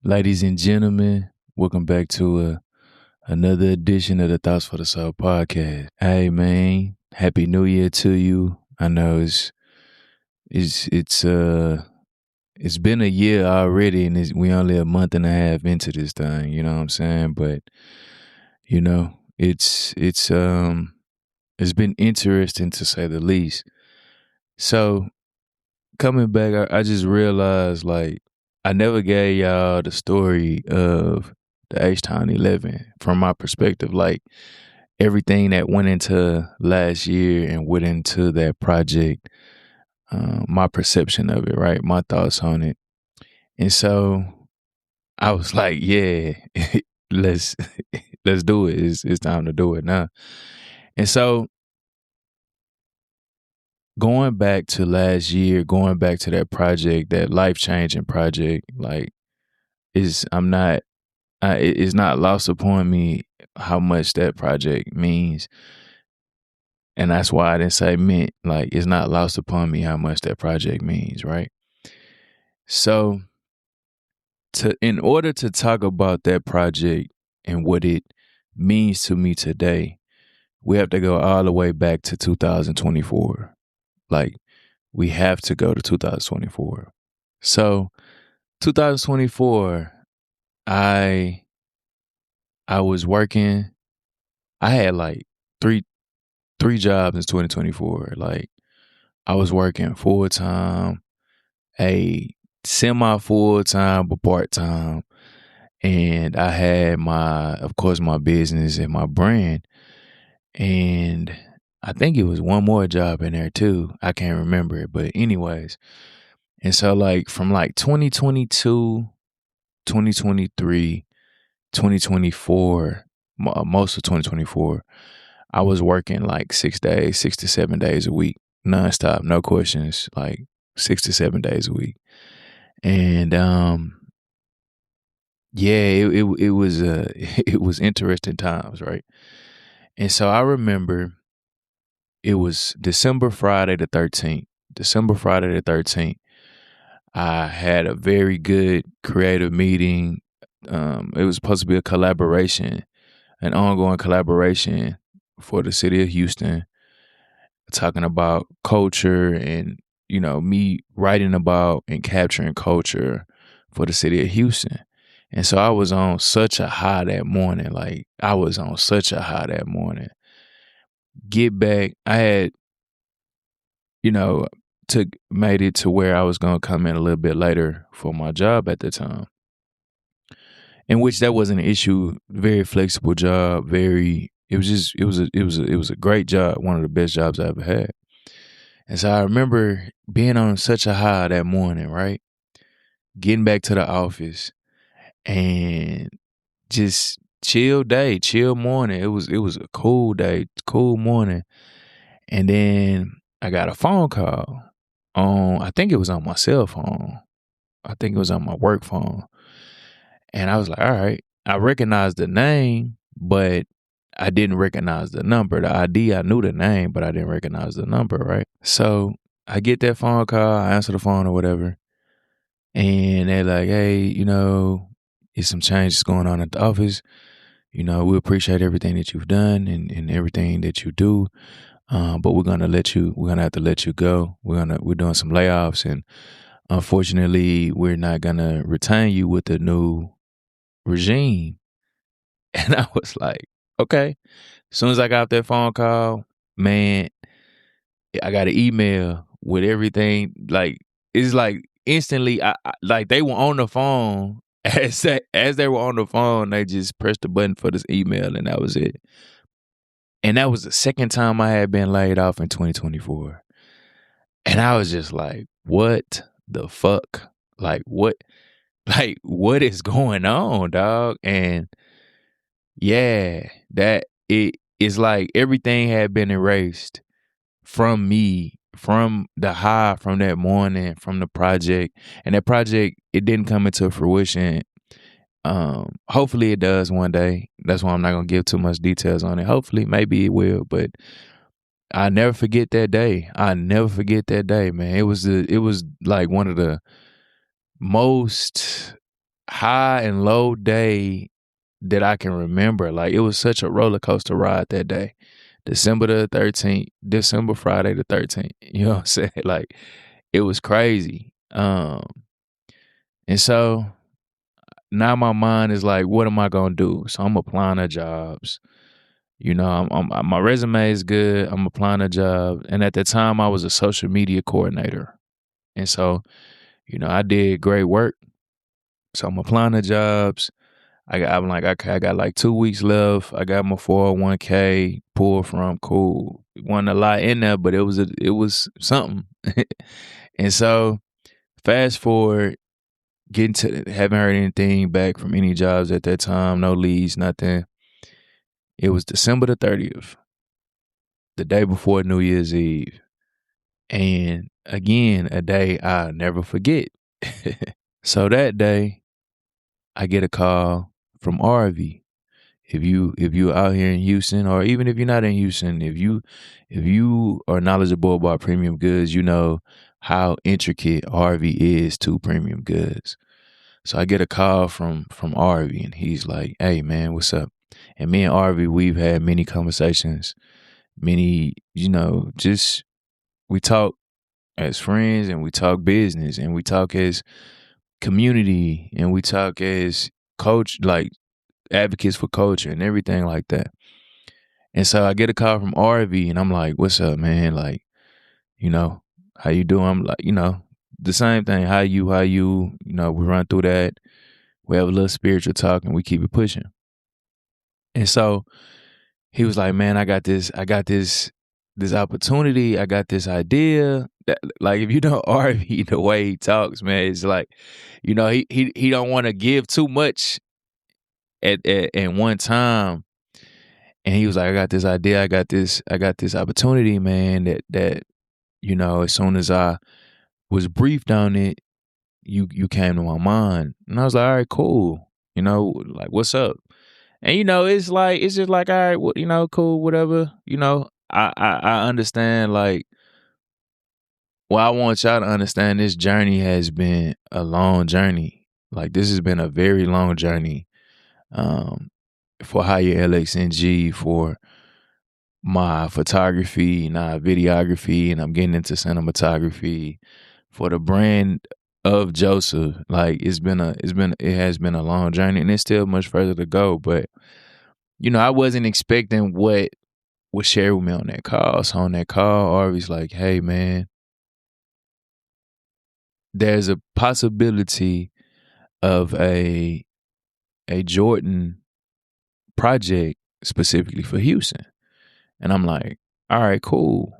Ladies and gentlemen, welcome back to another edition of the Thoughts for the Soul podcast. Hey man, happy New Year to you. I know it's it's been a year already, and we only a month and a half into this thing. You know what I'm saying? But you know, it's been interesting to say the least. So coming back, I just realized like I never gave y'all the story of the H-Town 11 from my perspective, like everything that went into last year and went into that project, my perception of it, right? My thoughts on it. And so I was like, yeah, let's let's do it. It's time to do it now. And so going back to last year, going back to that project, that life-changing project, like is I'm not it's not lost upon me how much that project means. And that's why I didn't say meant. Like, it's not lost upon me how much that project means, right? So, in order to talk about that project and what it means to me today, we have to go all the way back to 2024. Like, we have to go to 2024. So, 2024, I was working. I had like three jobs in 2024. Like I was working full time, a semi full time but part time, and I had of course, my business and my brand, and I think it was one more job in there too. I can't remember it, but anyways, and so like from like 2022, 2023, 2024, most of 2024. I was working like 6 days, 6 to 7 days a week, nonstop, no questions, like 6 to 7 days a week. And yeah, it was it was interesting times, right? And so I remember it was December Friday the 13th. I had a very good creative meeting. It was supposed to be a collaboration, an ongoing collaboration for the city of Houston, talking about culture and, me writing about and capturing culture for the city of Houston. And so I was on such a high that morning. Like I was on such a high that morning. Get back. I had, you know, made it to where I was going to come in a little bit later for my job at the time. In which that wasn't an issue. Very flexible job. It was a great job. One of the best jobs I ever had. And so I remember being on such a high that morning, right? Getting back to the office and just chill day, chill morning. It was a cool day, cool morning. And then I got a phone call I think it was on my cell phone. I think it was on my work phone. And I was like, all right. I recognized the name, but I didn't recognize the number. The ID, I knew the name, but I didn't recognize the number, right? So I get that phone call, I answer the phone or whatever, and they're like, hey, there's some changes going on at the office. We appreciate everything that you've done and everything that you do. But we're gonna have to let you go. We're doing some layoffs, and unfortunately we're not gonna retain you with the new regime. And I was like, okay. As soon as I got that phone call, man, I got an email with everything. Like it's like instantly, like they were on the phone. As they were on the phone, they just pressed the button for this email, and that was it. And that was the second time I had been laid off in 2024. And I was just like, what the fuck? Like what? Like what is going on, dog? And yeah, that it is like everything had been erased from me, from the high, from that morning, from the project. And that project, it didn't come into fruition. Hopefully it does one day. That's why I'm not gonna give too much details on it. Hopefully, maybe it will, but I never forget that day. I never forget that day, man. It was like one of the most, high and low day that I can remember. Like, it was such a roller coaster ride that day. December the 13th, December Friday the 13th. You know what I'm saying? Like, it was crazy. And so now my mind is like, what am I gonna do? So I'm applying to jobs. You know, my resume is good. I'm applying to job, and at the time, I was a social media coordinator, and so I did great work. So I'm applying to jobs. I'm like, okay, I got like 2 weeks left. I got my 401k pulled from. Cool. It wasn't a lot in there, but it was something. And so fast forward, getting to haven't heard anything back from any jobs at that time. No leads, nothing. It was December the 30th, the day before New Year's Eve. And again, a day I'll never forget. So that day, I get a call from RV. If you out here in Houston, or even if you're not in Houston, if you are knowledgeable about premium goods, you know how intricate RV is to premium goods. So I get a call from RV, and he's like, "Hey man, what's up?" And me and RV, we've had many conversations, many, just we talk as friends, and we talk business, and we talk as community, and we talk as coach, like advocates for culture and everything like that. And so I get a call from RV, and I'm like, "What's up, man? Like, you know, how you doing?" I'm like, the same thing. We run through that. We have a little spiritual talk, and we keep it pushing. And so he was like, "Man, I got this opportunity. I got this idea." Like, if you know RV, the way he talks, man, it's like, he don't want to give too much at one time. And he was like, "I got this idea. I got this opportunity, man, that as soon as I was briefed on it, you came to my mind." And I was like, "All right, cool. Like, what's up?" And it's just like, "All right, cool, whatever." I understand, like, well, I want y'all to understand, this journey has been a long journey. Like, this has been a very long journey, um, for Higher LXNG, for my photography, now videography, and I'm getting into cinematography, for the brand of Joseph. Like, it has been a long journey, and it's still much further to go. But I wasn't expecting what was shared with me on that call. So on that call, Arby's like, "Hey man, there's a possibility of a Jordan project specifically for Houston." And I'm like, "All right, cool."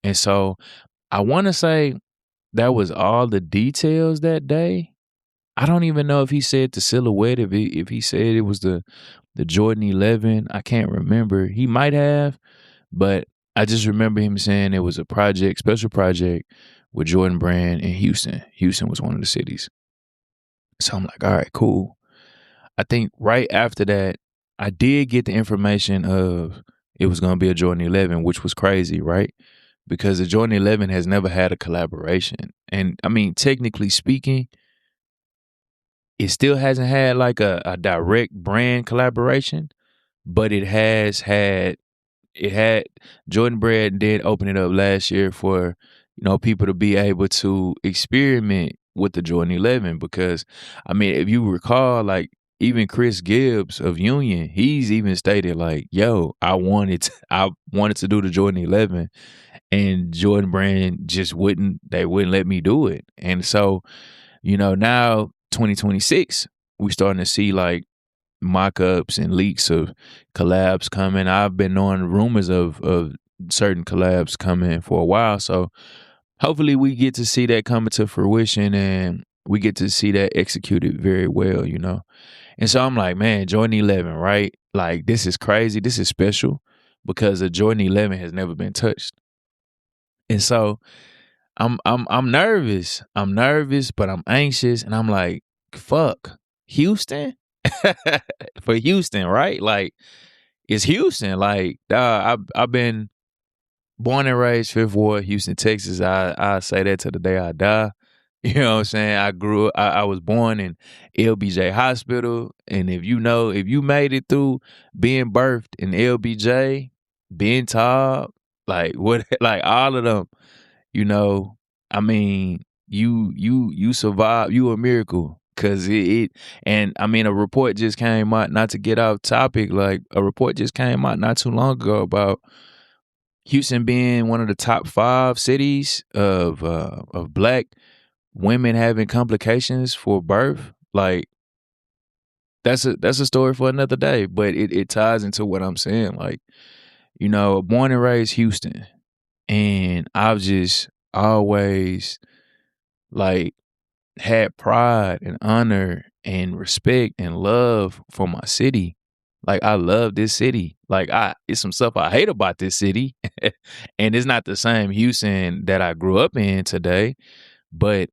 And so I want to say that was all the details that day. I don't even know if he said the silhouette, if he said it was the Jordan 11. I can't remember. He might have, but I just remember him saying it was a project, special project with Jordan Brand in Houston. Houston was one of the cities. So I'm like, all right, cool. I think right after that, I did get the information of it was going to be a Jordan 11, which was crazy, right? Because the Jordan 11 has never had a collaboration. And I mean, technically speaking, it still hasn't had like a direct brand collaboration, but it had Jordan Brand did open it up last year for people to be able to experiment with the Jordan 11. Because I mean, if you recall, like, even Chris Gibbs of Union, he's even stated like, "Yo, I wanted to do the Jordan 11, and Jordan Brand just wouldn't let me do it." And so now 2026, we starting to see like mock-ups and leaks of collabs coming. I've been knowing rumors of certain collabs coming for a while. So hopefully we get to see that coming to fruition, and we get to see that executed very well. And so I'm like, man, Jordan 11, right? Like, this is crazy. This is special because the Jordan 11 has never been touched. And so I'm nervous. I'm nervous, but I'm anxious, and I'm like, fuck, Houston? For Houston, right? Like, it's Houston. Like, I've been born and raised Fifth Ward, Houston, Texas. I say that to the day I die. You know what I'm saying? I was born in LBJ Hospital. And if you made it through being birthed in LBJ, being tall, like what, like all of them, you know, I mean, you survived, you a miracle. Cause and I mean, a report just came out, not to get off topic, like a report just came out not too long ago about Houston being one of the top 5 cities of black women having complications for birth. Like that's a story for another day, but it ties into what I'm saying. Like, born and raised Houston, and I've just always like had pride and honor and respect and love for my city. Like I love this city. Like it's some stuff I hate about this city. And it's not the same Houston that I grew up in today, but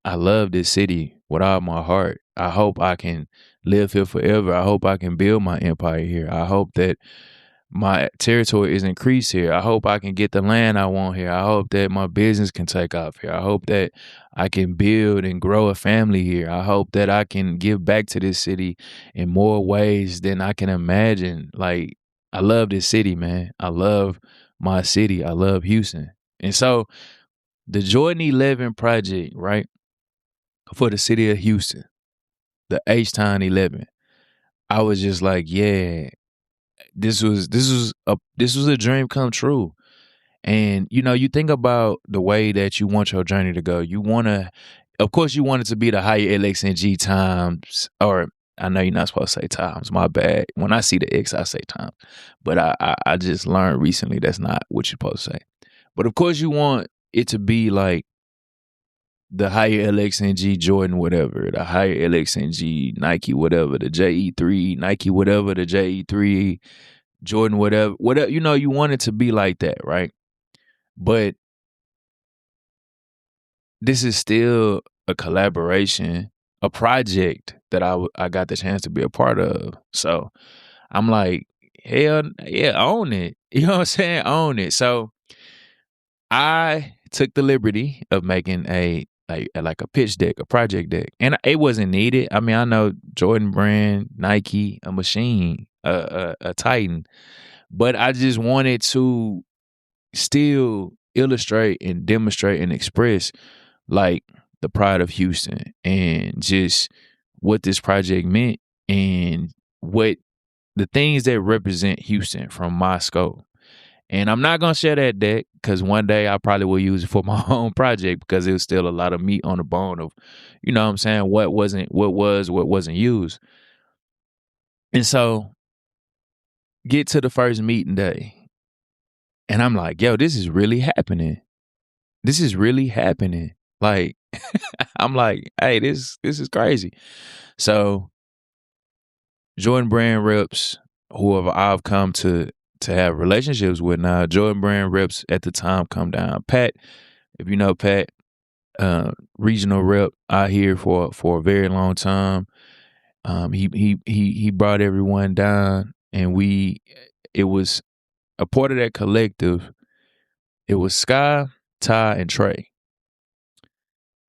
I love this city with all my heart. I hope I can live here forever. I hope I can build my empire here. I hope that my territory is increased here. I hope I can get the land I want here. I hope that my business can take off here. I hope that I can build and grow a family here. I hope that I can give back to this city in more ways than I can imagine. Like, I love this city, man. I love my city. I love Houston. And so the Jordan 11 project, right, for the city of Houston, the H-Town 11, I was just like, yeah, this was a dream come true. And you think about the way that you want your journey to go. Of course, you want it to be the higher LXNG times, or I know you're not supposed to say times. My bad. When I see the X, I say times. But I just learned recently that's not what you're supposed to say. But of course, you want it to be like the higher LXNG Jordan whatever, the higher LXNG Nike whatever, the JE3 Nike whatever, the JE3 Jordan whatever. You want it to be like that, right? But this is still a collaboration, a project that I got the chance to be a part of. So I'm like, hell yeah, own it. You know what I'm saying? Own it. So I took the liberty of making like a pitch deck, a project deck, and it wasn't needed. I mean, I know Jordan Brand, Nike, a machine, a Titan, but I just wanted to still illustrate and demonstrate and express like the pride of Houston and just what this project meant and what the things that represent Houston from my scope. And I'm not gonna share that deck because one day I probably will use it for my own project because it was still a lot of meat on the bone of, you know what I'm saying, what wasn't used. And so get to the first meeting day. And I'm like, yo, this is really happening. This is really happening. Like, I'm like, hey, this is crazy. So Jordan Brand reps, whoever I've come to have relationships with now, Jordan Brand reps at the time come down. Pat, if you know Pat, regional rep out here for a very long time. He brought everyone down, and it was a part of that collective. It was Sky, Ty, and Trey.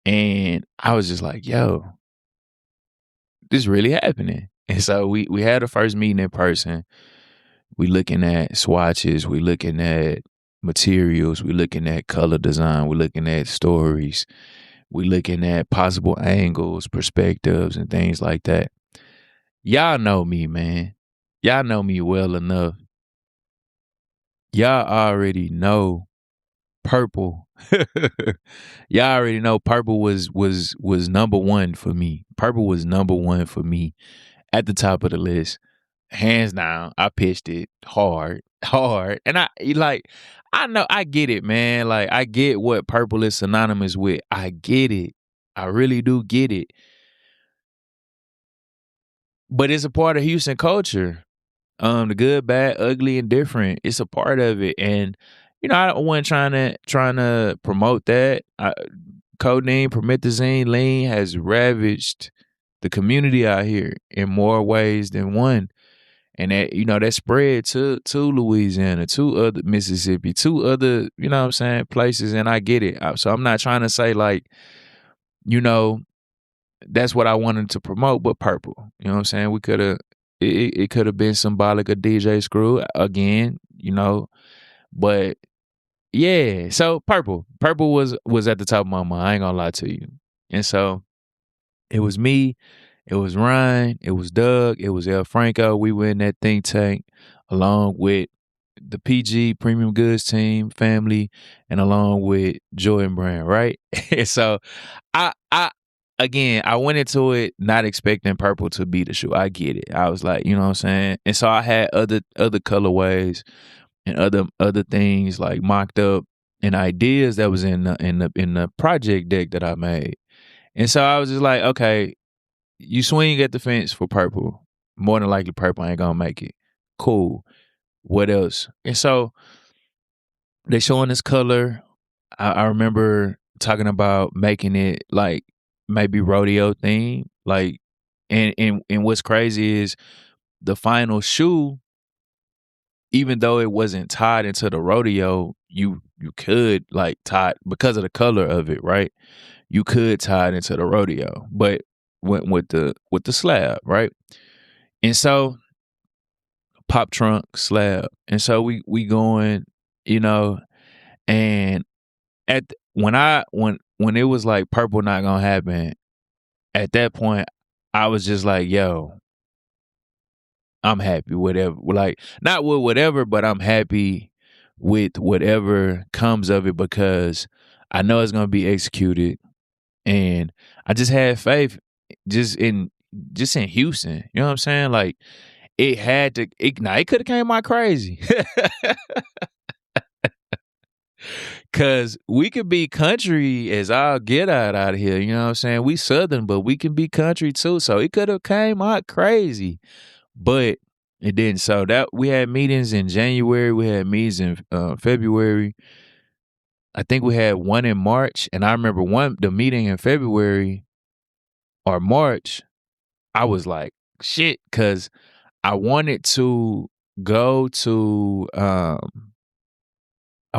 And I was just like, yo, this is really happening. And so we had a first meeting in person. We looking at swatches, we looking at materials, we looking at color design, we looking at stories, we looking at possible angles, perspectives, and things like that. Y'all know me, man. Y'all know me well enough. Y'all already know purple. Y'all already know purple was number one for me. Purple was number one for me at the top of the list. Hands down, I pitched it hard. And I know, I get it, man. Like, I get what purple is synonymous with. I get it. I really do get it. But it's a part of Houston culture. The good, bad, ugly, and different. It's a part of it. And, I wasn't trying to promote that. Codeine, promethazine, lean has ravaged the community out here in more ways than one. And that spread to Louisiana, to other Mississippi, to other, places. And I get it. So I'm not trying to say like you know, that's what I wanted to promote, but purple. You know what I'm saying? We could have it could have been symbolic of DJ Screw again, but yeah. So purple. Purple was at the top of my mind. I ain't gonna lie to you. And so it was me, it was Ryan, it was Doug, it was El Franco. We were in that think tank along with the PG Premium Goods team, family, and along with Jordan Brand, right? And so I again I went into it not expecting purple to be the shoe. I get it. I was like, you know what I'm saying? And so I had other colorways and other things like mocked up and ideas that was in the project deck that I made. And so I was just like, okay, you swing at the fence for purple. More than likely, purple ain't gonna make it. Cool. What else? And so they showing this color. I remember talking about making it like maybe rodeo theme. Like, and what's crazy is the final shoe, even though it wasn't tied into the rodeo, you could like tie because of the color of it, right? You could tie it into the rodeo, but went with the slab, right? And so pop trunk slab, and so we going, you know, and when it was like purple not gonna happen, at that point I was just like, yo, I'm happy, whatever. Like, not with whatever, but I'm happy with whatever comes of it because I know it's gonna be executed. And I just had faith just in just in Houston. You know what I'm saying? Like it had to it could have came out crazy. Cause we could be country as I'll get out of here. You know what I'm saying? We southern, but we can be country too. So it could have came out crazy. But it didn't. So that we had meetings in January, we had meetings in February. I think we had one in March, and I remember the meeting in February or March. I was like, shit, because I wanted to go to I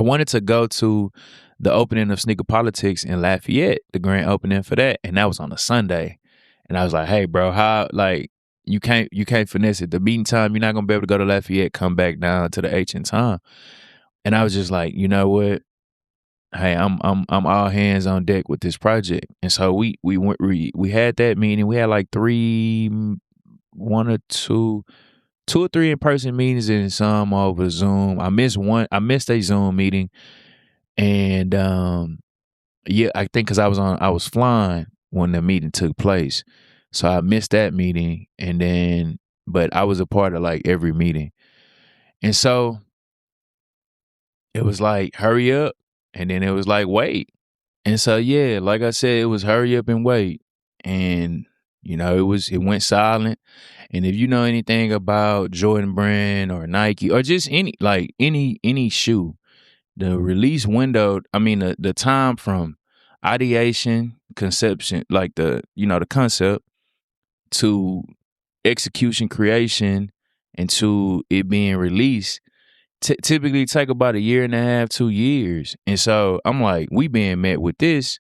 wanted to go to the opening of Sneaker Politics in Lafayette, the grand opening for that, and that was on a Sunday. And I was like, hey, bro, how like you can't finesse it. The meeting time, you're not gonna be able to go to Lafayette, come back down to the H in time. And I was just like, you know what? Hey, I'm all hands on deck with this project. And so we had that meeting. We had like one or two or three in person meetings and some over Zoom. I missed one. I missed a Zoom meeting, and yeah, I think because I was flying when the meeting took place, so I missed that meeting, and then but I was a part of like every meeting, and so it was like hurry up, and then it was like wait, and so yeah, like I said, it was hurry up and wait, and it went silent. And if you know anything about Jordan Brand or Nike or just any shoe, the release window, I mean the time from ideation, conception, like the concept to execution, creation, and to it being released, typically take about a year and a half, 2 years. And so I'm like, we being met with this.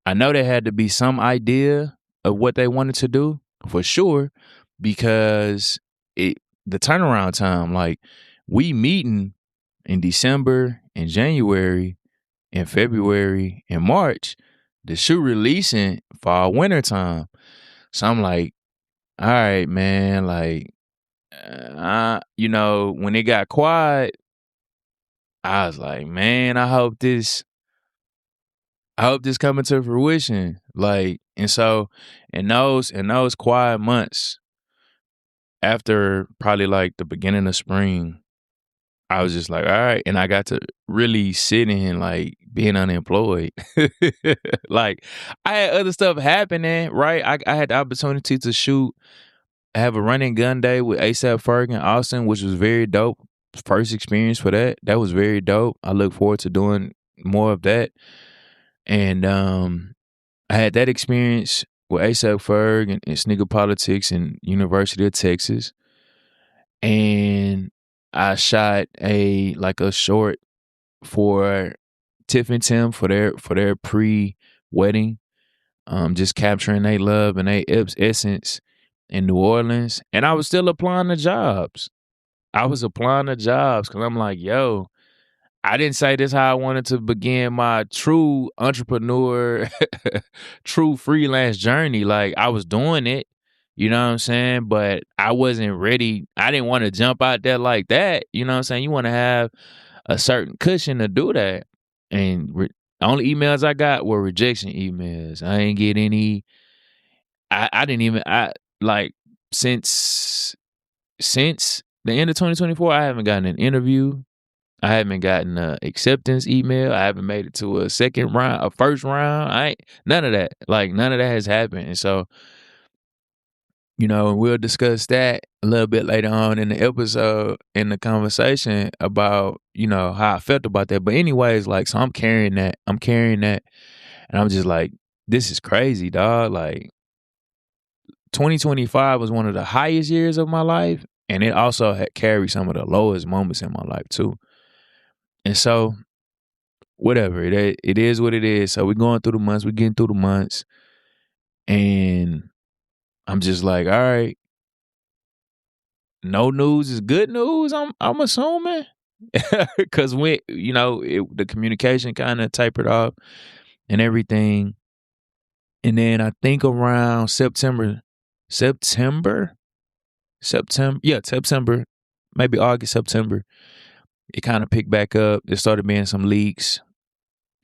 I know there had to be some idea of what they wanted to do for sure, because the turnaround time, like we meeting in December and January and February and March, the shoe releasing fall winter time. So I'm like, all right, man, like when it got quiet, I was like, man, I hope this coming to fruition. Like, and so in those quiet months after probably like the beginning of spring, I was just like, all right. And I got to really sit in like being unemployed. Like I had other stuff happening, right? I had the opportunity to shoot, have a running gun day with ASAP Ferg in Austin, which was very dope. First experience for that. That was very dope. I look forward to doing more of that. And I had that experience with ASAP Ferg and Sneaker Politics and University of Texas. And I shot a short for Tiff and Tim for their pre-wedding. just capturing their love and their essence in New Orleans. And I was still applying to jobs. I was applying to jobs because I'm like, yo, I didn't say this how I wanted to begin my true entrepreneur, true freelance journey. Like I was doing it, you know what I'm saying? But I wasn't ready. I didn't want to jump out there like that. You know what I'm saying? You want to have a certain cushion to do that. And the only emails I got were rejection emails. I ain't get any. I didn't even. I like since the end of 2024. I haven't gotten an interview. I haven't gotten a acceptance email. I haven't made it to a second round, a first round. I ain't none of that. Like none of that has happened. And so, we'll discuss that a little bit later on in the episode in the conversation about, how I felt about that. But anyways, like so I'm carrying that. And I'm just like, this is crazy, dog. Like 2025 was one of the highest years of my life. And it also had carried some of the lowest moments in my life too. And so whatever it is what it is. So we're going through the months, we're getting through the months, and I'm just like, all right, no news is good news. I'm assuming because the communication kind of tapered off and everything, and then I think around September, September, maybe August, September, it kind of picked back up. There started being some leaks.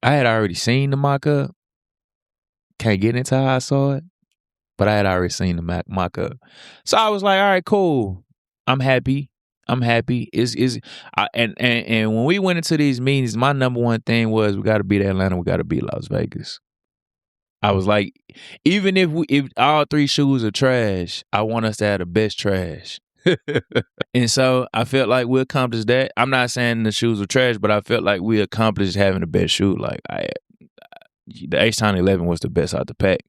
I had already seen the mock up. Can't get into how I saw it. But I had already seen the mock up. So I was like, all right, cool. I'm happy. And when we went into these meetings, my number one thing was we gotta beat Atlanta, we gotta beat Las Vegas. I was like, even if all three shoes are trash, I want us to have the best trash. And so I felt like we accomplished that. I'm not saying the shoes were trash, but I felt like we accomplished having the best shoe. Like the H-Town 11 was the best out the pack.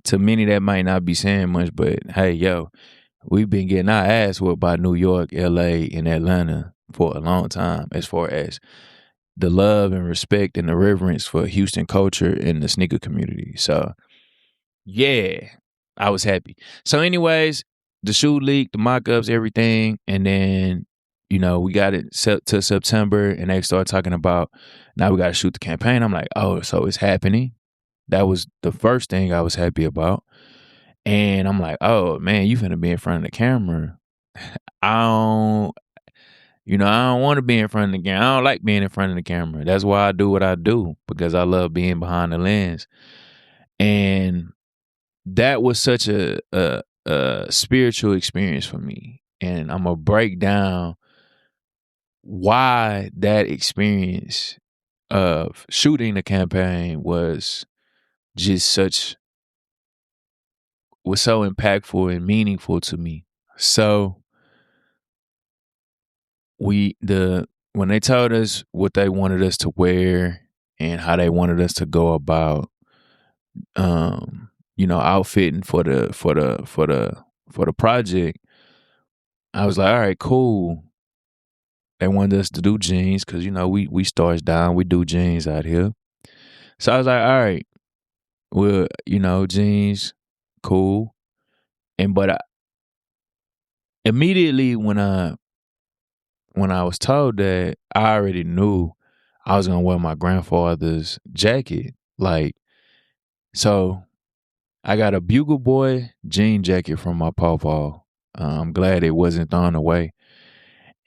To many that might not be saying much, but hey, yo, we've been getting our ass whooped by New York, LA, and Atlanta for a long time as far as the love and respect and the reverence for Houston culture and the sneaker community. So yeah, I was happy. So anyways, the shoe leak, the mock-ups, everything, and then we got it set to September and they started talking about now we got to shoot the campaign. I'm like, oh, so it's happening. That was the first thing I was happy about. And I'm like, oh man, you finna be in front of the camera. I don't, I don't want to be in front of the camera. I don't like being in front of the camera. That's why I do what I do, because I love being behind the lens. And that was such a spiritual experience for me. And I'm gonna break down why that experience of shooting the campaign was so impactful and meaningful to me. So when they told us what they wanted us to wear and how they wanted us to go about outfitting for the project, I was like, all right, cool. They wanted us to do jeans because we stars down, we do jeans out here. So I was like, all right, well, jeans, cool. But immediately when I was told that, I already knew I was gonna wear my grandfather's jacket. Like, so I got a Bugle Boy jean jacket from my pawpaw. I'm glad it wasn't thrown away.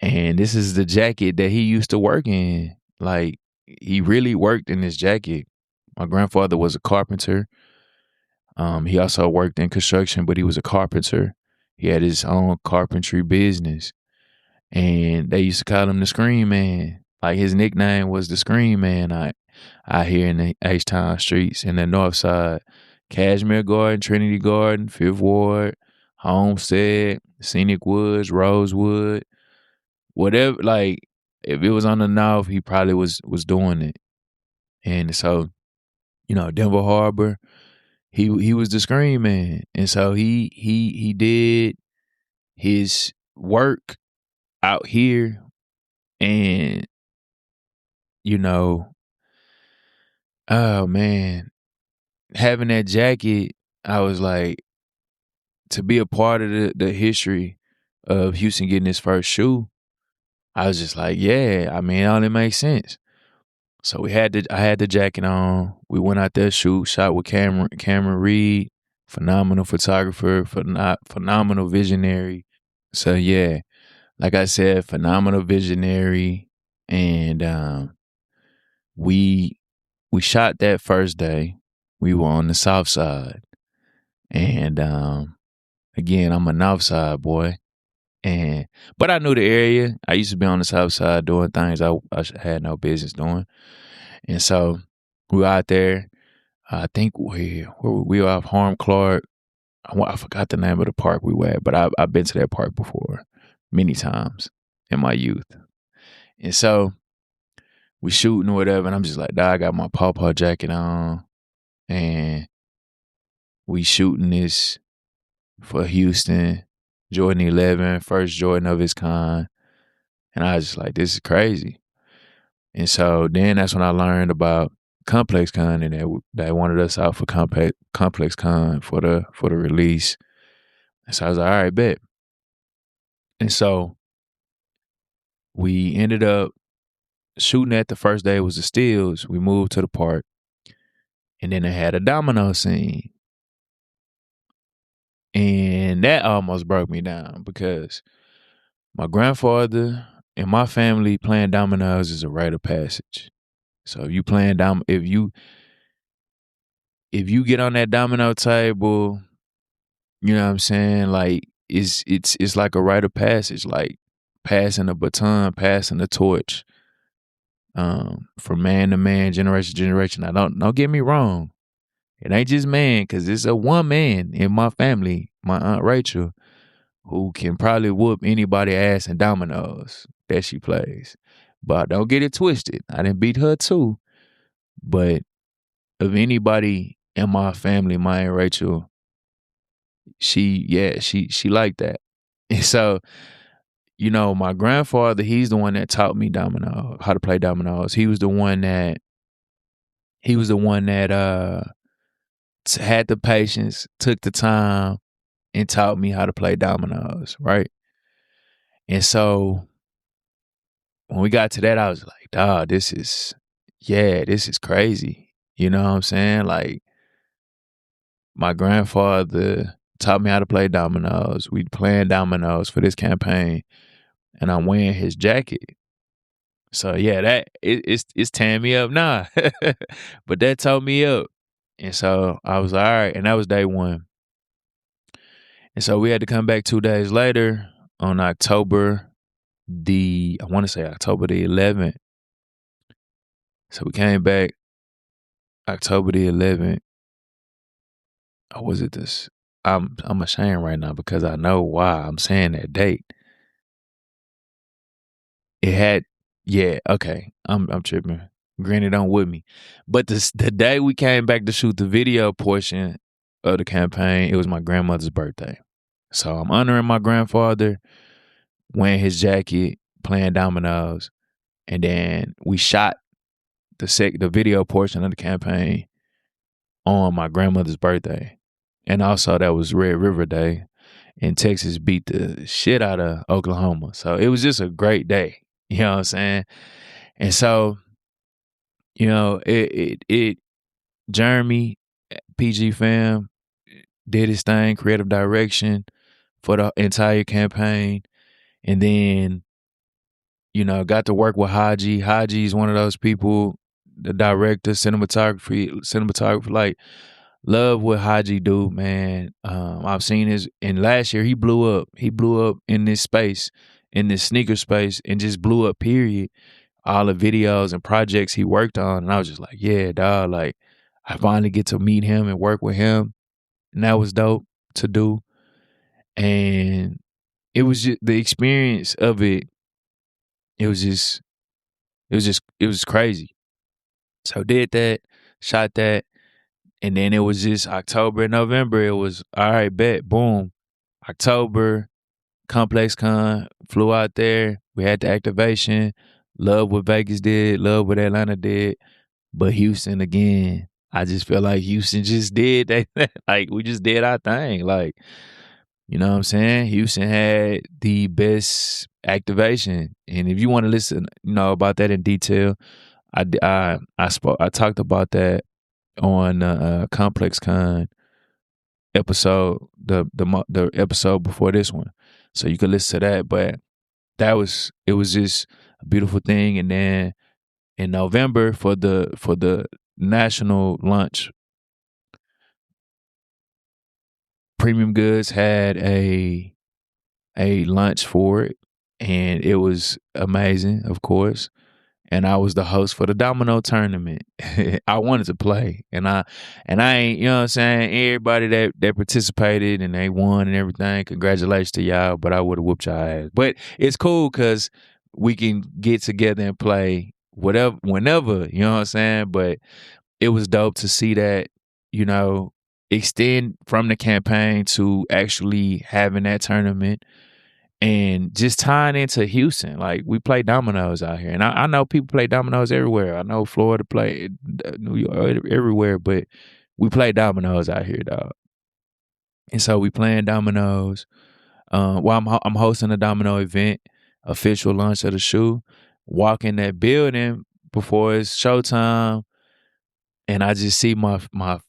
And this is the jacket that he used to work in. Like, he really worked in this jacket. My grandfather was a carpenter. He also worked in construction, but he was a carpenter. He had his own carpentry business. And they used to call him the Scream Man. Like, his nickname was the Scream Man out here in the H-Town streets in the north side. Cashmere Garden, Trinity Garden, Fifth Ward, Homestead, Scenic Woods, Rosewood, whatever. Like, if it was on the north, he probably was doing it. And so, Denver Harbor, he was the Scream Man. And so he did his work out here. And oh man, having that jacket, I was like, to be a part of the history of Houston getting his first shoe, I was just like, yeah, I mean, it only makes sense. So I had the jacket on. We went out there, shot with Cameron Reed, phenomenal photographer, phenomenal visionary. So yeah, like I said, phenomenal visionary. And we we shot that first day. We were on the south side. And again, I'm a north side boy. And but I knew the area. I used to be on the south side doing things I had no business doing. And so we were out there. I think we were off Harm Clark. I forgot the name of the park we were at, but I've been to that park before many times in my youth. And so we shooting or whatever, and I'm just like, dog, I got my pawpaw jacket on, and we shooting this for Houston, Jordan 11, first Jordan of its kind. And I was just like, this is crazy. And so then that's when I learned about Complex Con, and they wanted us out for Complex Con for the release. And so I was like, all right, bet. And so we ended up shooting at the first day was the stills. We moved to the park, and then they had a domino scene. And that almost broke me down because my grandfather and my family playing dominoes is a rite of passage. So if you playing if you get on that domino table, you know what I'm saying? Like it's like a rite of passage, like passing the baton, passing the torch, from man to man, generation to generation. Now don't get me wrong. It ain't just man, cause it's a one man in my family, my Aunt Rachel, who can probably whoop anybody ass in dominoes that she plays. But don't get it twisted. I didn't beat her too. But of anybody in my family, my Aunt Rachel, she liked that. And so, my grandfather, he's the one that taught me how to play dominoes. He was the one that had the patience, took the time, and taught me how to play dominoes, right? And so when we got to that, I was like, dog, this is crazy. You know what I'm saying? Like, my grandfather taught me how to play dominoes. We playing dominoes for this campaign, and I'm wearing his jacket. So yeah, it's tearing me up now. But that tore me up. And so I was like, all right, and that was day one. And so we had to come back 2 days later on October the 11th. So we came back October the 11th. Or was it this? I'm ashamed right now because I know why I'm saying that date. It had, yeah, okay. I'm tripping. Granted, don't with me. But the day we came back to shoot the video portion of the campaign, it was my grandmother's birthday. So I'm honoring my grandfather, wearing his jacket, playing dominoes, and then we shot the video portion of the campaign on my grandmother's birthday. And also that was Red River Day, and Texas beat the shit out of Oklahoma. So it was just a great day. You know what I'm saying? And so, it Jeremy, PG Fam, did his thing, creative direction for the entire campaign. And then, got to work with Haji. Haji is one of those people, the director, cinematographer, like, love what Haji do, man. I've seen and last year he blew up. He blew up in this space, in this sneaker space, and just blew up, period. All the videos and projects he worked on. And I was just like, yeah, dog, like, I finally get to meet him and work with him. And that was dope to do. And it was just the experience of it. It was crazy. So did that, shot that. And then it was just October and November. It was, all right, bet, boom. October, Complex Con, flew out there. We had the activation. Love what Vegas did, love what Atlanta did. But Houston again, I just feel like Houston just did that. Like we just did our thing. Like, you know what I'm saying? Houston had the best activation. And if you want to listen, about that in detail, I talked about that on Complex Con episode, the episode before this one. So you could listen to that. But it was just a beautiful thing. And then in November for the national lunch, Premium Goods had a lunch for it, and it was amazing, of course. And I was the host for the domino tournament. I wanted to play, and I ain't, you know what I'm saying. Everybody that participated and they won and everything, congratulations to y'all. But I would have whooped y'all ass. But it's cool because we can get together and play whatever, whenever. You know what I'm saying. But it was dope to see that, you know, extend from the campaign to actually having that tournament and just tying into Houston. Like we play dominoes out here, and I know people play dominoes everywhere. I know Florida play, New York, everywhere, but we play dominoes out here, dog. And so we playing dominoes. While I'm hosting a domino event, official launch of the shoe. Walk in that building before it's showtime, and I just see my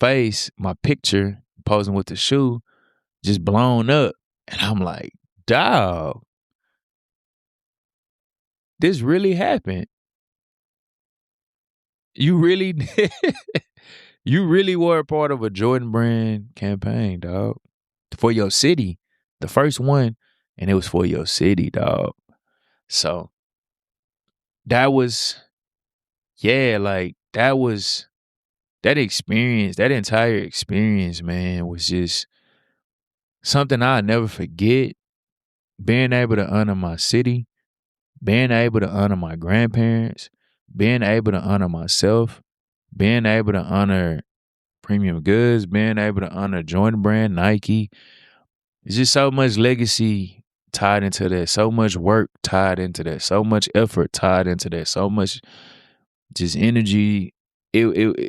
face, my picture posing with the shoe, just blown up, and I'm like, dog, this really happened. You really you really were a part of a Jordan Brand campaign, dog. For your city. The first one, and it was for your city, dog. So that was, yeah, like that experience, that entire experience, man, was just something I'll never forget. Being able to honor my city, being able to honor my grandparents, being able to honor myself, being able to honor Premium Goods, being able to honor Jordan Brand, Nike. It's just so much legacy tied into that, so much work tied into that, so much effort tied into that, so much just energy,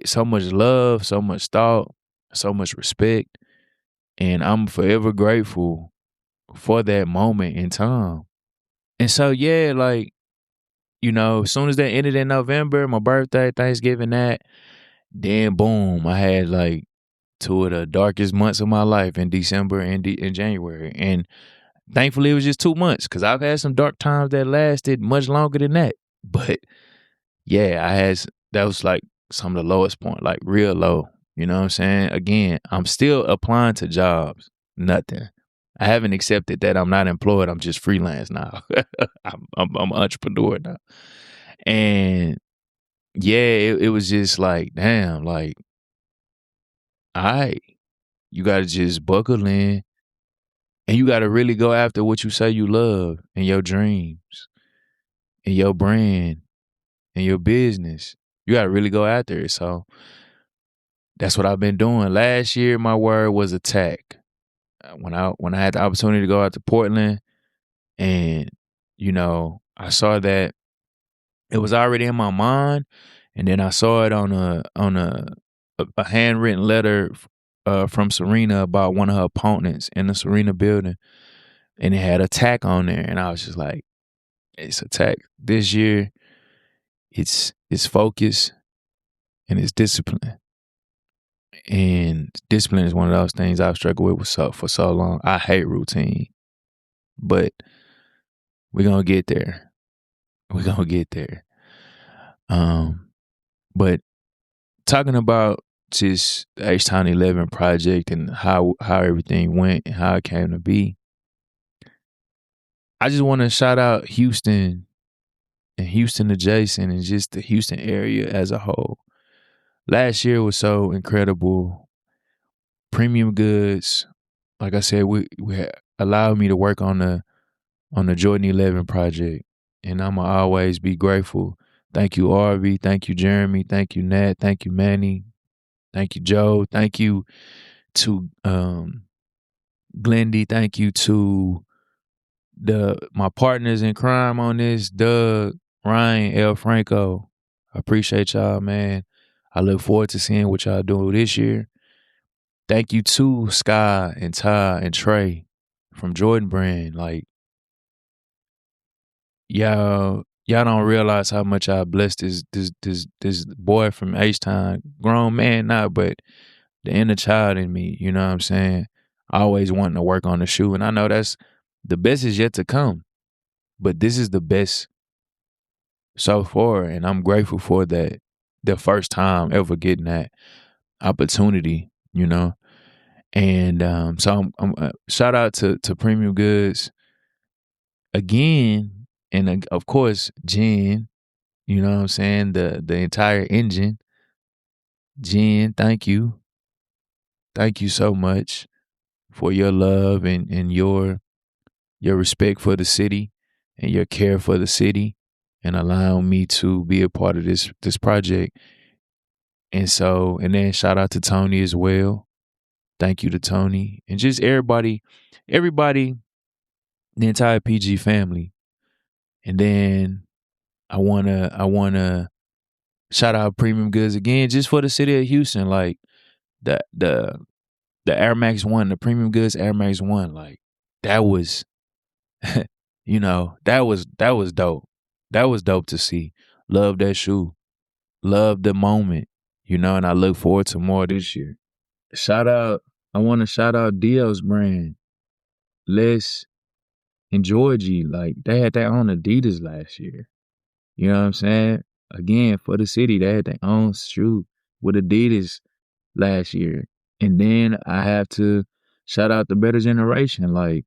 so much love, so much thought, so much respect. And I'm forever grateful for that moment in time. And so, yeah, like, as soon as that ended in November, my birthday, Thanksgiving, then boom, I had like two of the darkest months of my life in December and in January. And thankfully it was just 2 months because I've had some dark times that lasted much longer than that. But yeah, that was like some of the lowest point, like real low. You know what I'm saying? Again, I'm still applying to jobs. Nothing. I haven't accepted that I'm not employed. I'm just freelance now. I'm an entrepreneur now. And yeah, it was just like, damn, like, all right, you got to just buckle in and you got to really go after what you say you love and your dreams and your brand and your business. You got to really go after it. So that's what I've been doing. Last year, my word was attack. When I had the opportunity to go out to Portland, and I saw that it was already in my mind, and then I saw it on a handwritten letter from Serena about one of her opponents in the Serena building, and it had attack on there, and I was just like, it's attack. This year, it's focus and it's discipline. And discipline is one of those things I've struggled with for so long. I hate routine, but we're gonna get there. We're gonna get there. But talking about just the H-Town 11 project and how everything went and how it came to be, I just want to shout out Houston and Houston adjacent and just the Houston area as a whole. Last year was so incredible. Premium Goods, like I said, we allowed me to work on the Jordan 11 project, and I'ma always be grateful. Thank you, Arby. Thank you, Jeremy. Thank you, Nat. Thank you, Manny. Thank you, Joe. Thank you to Glendy. Thank you to my partners in crime on this, Doug, Ryan, El Franco. I appreciate y'all, man. I look forward to seeing what y'all do this year. Thank you to Sky and Ty and Trey from Jordan Brand. Like, y'all don't realize how much I blessed this boy from H Town, grown man now, but the inner child in me, you know what I'm saying? Always wanting to work on the shoe. And I know that's the best is yet to come. But this is the best so far. And I'm grateful for that. The first time ever getting that opportunity, you know? And so shout out to Premium Goods again. And of course, Jen, you know what I'm saying? The entire engine. Jen, thank you. Thank you so much for your love and your respect for the city and your care for the city and allowing me to be a part of this project. And so, and then shout out to Tony as well. Thank you to Tony and just everybody, the entire PG family. And then I wanna shout out Premium Goods again, just for the city of Houston. Like the the the Air Max One, the Premium Goods Air Max One, like that was that was dope. That was dope to see. Love that shoe. Love the moment. And I look forward to more this year. Shout out, I want to shout out Dio's brand. Les and Georgie, like they had their own Adidas last year. You know what I'm saying? Again, for the city, they had their own shoe with Adidas last year. And then I have to shout out the Better Generation. Like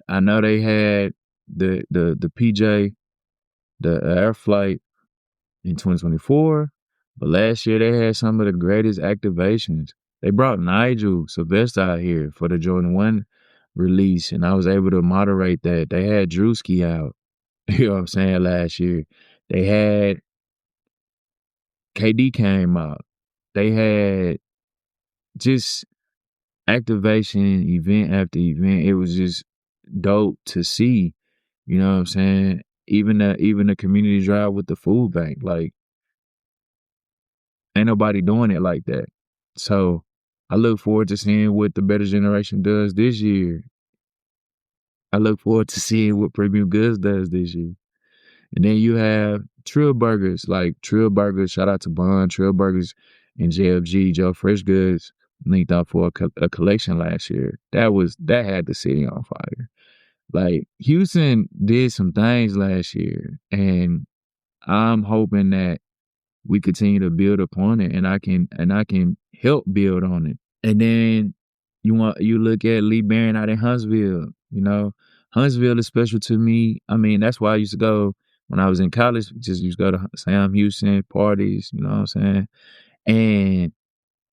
I know they had the PJ, the Air Flight in 2024, but last year they had some of the greatest activations. They brought Nigel Sylvester out here for the Jordan 1 release, and I was able to moderate that. They had Drewski out, you know what I'm saying, last year. They had KD came out. They had just activation event after event. It was just dope to see, you know what I'm saying? Even the community drive with the food bank, like ain't nobody doing it like that. So I look forward to seeing what the Better Generation does this year. I look forward to seeing what Premium Goods does this year. And then you have Trill Burgers, like Trill Burgers, shout out to Bond, Trill Burgers and JFG, Joe Fresh Goods, linked up for a collection last year. That had the city on fire. Like Houston did some things last year, and I'm hoping that we continue to build upon it, and I can help build on it. And then you look at Lee Barron out in Huntsville. Huntsville is special to me. I mean, that's why I used to go when I was in college. Just used to go to Sam Houston parties. You know what I'm saying? And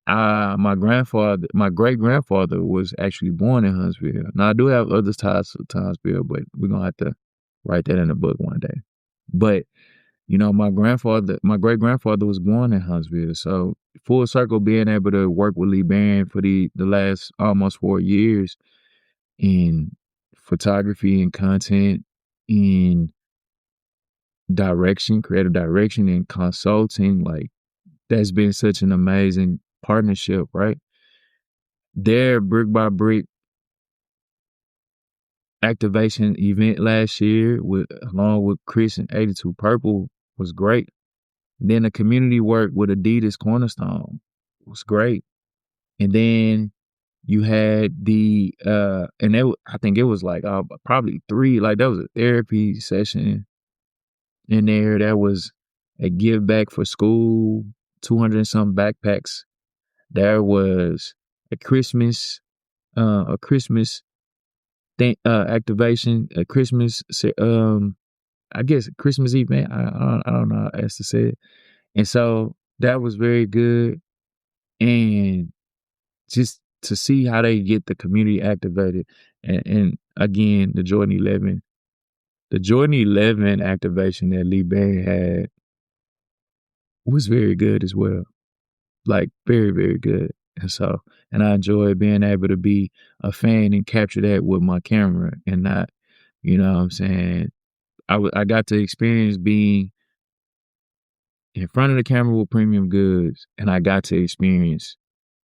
my great grandfather was actually born in Huntsville. Now I do have other ties to Huntsville, but we're gonna have to write that in a book one day. But my great grandfather was born in Huntsville. So full circle, being able to work with Lee Barron for the last almost 4 years in photography and content, in creative direction and consulting, like that's been such an amazing partnership, right? Their brick by brick activation event last year along with Chris and 82 Purple was great. Then the community work with Adidas Cornerstone was great. And then you had I think it was like probably 3, like that was a therapy session in there. That was a give back for school, 200 and some backpacks. There was a Christmas activation, a Christmas, I guess a Christmas event. I don't know how else to say it. And so that was very good. And just to see how they get the community activated. And again, the Jordan 11 activation that Lee Barry had was very good as well. Like very, very good. And I enjoyed being able to be a fan and capture that with my camera and not, you know what I'm saying? I got to experience being in front of the camera with premium goods, and I got to experience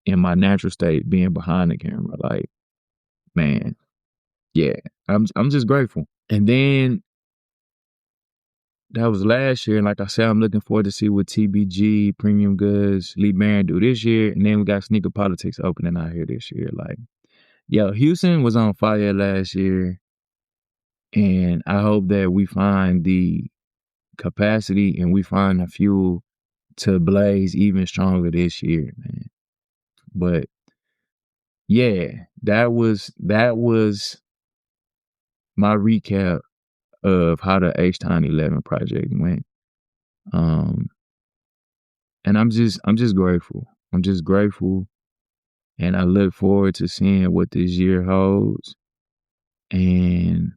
in my natural state being behind the camera. Like, man, yeah, I'm just grateful. And then that was last year, and like I said, I'm looking forward to see what TBG, Premium Goods, Lee Baron do this year. And then we got Sneaker Politics opening out here this year. Like, yo, Houston was on fire last year, and I hope that we find the capacity and we find the fuel to blaze even stronger this year, man. But yeah, that was my recap of how the H-Town 11 project went. And I'm just grateful. I'm just grateful, and I look forward to seeing what this year holds. And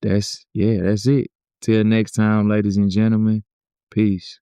that's it. Till next time, ladies and gentlemen. Peace.